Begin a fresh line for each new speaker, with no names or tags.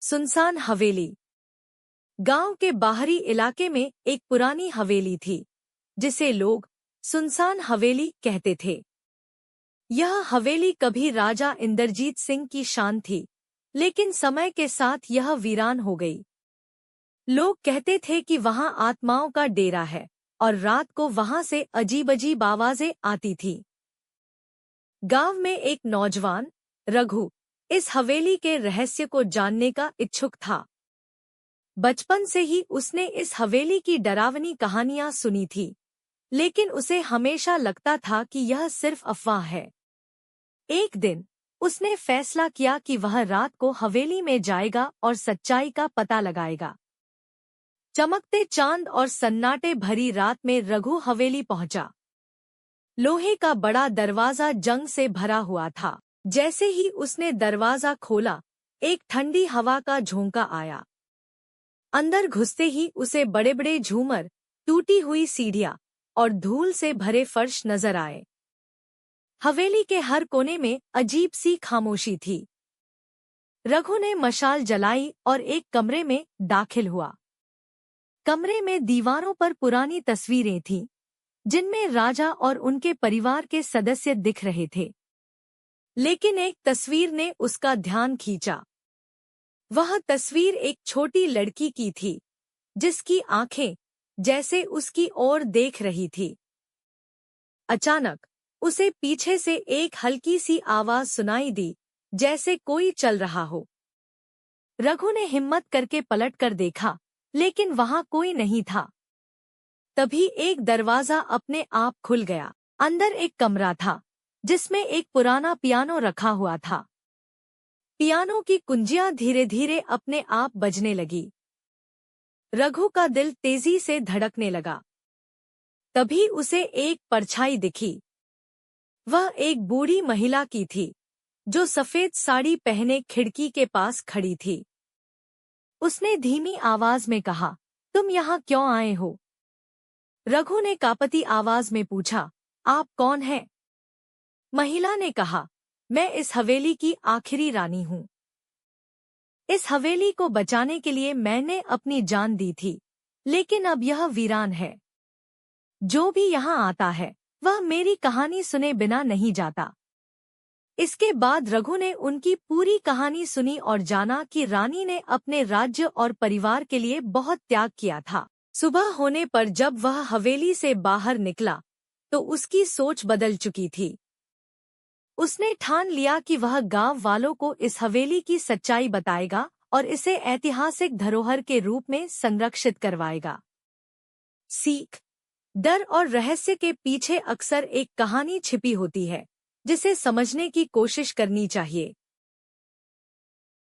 सुनसान हवेली। गांव के बाहरी इलाके में एक पुरानी हवेली थी, जिसे लोग सुनसान हवेली कहते थे। यह हवेली कभी राजा इंद्रजीत सिंह की शान थी, लेकिन समय के साथ यह वीरान हो गई। लोग कहते थे कि वहां आत्माओं का डेरा है और रात को वहां से अजीब-अजीब आवाजें आती थी। गांव में एक नौजवान रघु इस हवेली के रहस्य को जानने का इच्छुक था। बचपन से ही उसने इस हवेली की डरावनी कहानियां सुनी थी, लेकिन उसे हमेशा लगता था कि यह सिर्फ अफवाह है। एक दिन उसने फैसला किया कि वह रात को हवेली में जाएगा और सच्चाई का पता लगाएगा। चमकते चांद और सन्नाटे भरी रात में रघु हवेली पहुंचा। लोहे का बड़ा दरवाजा जंग से भरा हुआ था। जैसे ही उसने दरवाजा खोला, एक ठंडी हवा का झोंका आया। अंदर घुसते ही उसे बड़े-बड़े झूमर, टूटी हुई सीढ़ियां और धूल से भरे फर्श नजर आए। हवेली के हर कोने में अजीब सी खामोशी थी। रघु ने मशाल जलाई और एक कमरे में दाखिल हुआ। कमरे में दीवारों पर पुरानी तस्वीरें थीं, जिनमें राजा और उनके परिवार के सदस्य दिख रहे थे। लेकिन एक तस्वीर ने उसका ध्यान खींचा। वह तस्वीर एक छोटी लड़की की थी, जिसकी आंखें जैसे उसकी ओर देख रही थी। अचानक उसे पीछे से एक हल्की सी आवाज सुनाई दी, जैसे कोई चल रहा हो। रघु ने हिम्मत करके पलटकर देखा, लेकिन वहां कोई नहीं था। तभी एक दरवाजा अपने आप खुल गया। अंदर एक कमरा था, जिसमें एक पुराना पियानो रखा हुआ था। पियानो की कुंजियां धीरे-धीरे अपने आप बजने लगी। रघु का दिल तेजी से धड़कने लगा। तभी उसे एक परछाई दिखी। वह एक बूढ़ी महिला की थी, जो सफेद साड़ी पहने खिड़की के पास खड़ी थी। उसने धीमी आवाज में कहा, तुम यहाँ क्यों आए हो? रघु ने कांपती आवाज में पूछा, आप कौन हैं? महिला ने कहा, मैं इस हवेली की आखिरी रानी हूँ। इस हवेली को बचाने के लिए मैंने अपनी जान दी थी, लेकिन अब यह वीरान है। जो भी यहाँ आता है, वह मेरी कहानी सुने बिना नहीं जाता। इसके बाद रघु ने उनकी पूरी कहानी सुनी और जाना कि रानी ने अपने राज्य और परिवार के लिए बहुत त्याग किया था। सुबह होने पर जब वह हवेली से बाहर निकला, तो उसकी सोच बदल चुकी थी। उसने ठान लिया कि वह गांव वालों को इस हवेली की सच्चाई बताएगा और इसे ऐतिहासिक धरोहर के रूप में संरक्षित करवाएगा। सीख: डर और रहस्य के पीछे अक्सर एक कहानी छिपी होती है, जिसे समझने की कोशिश करनी चाहिए।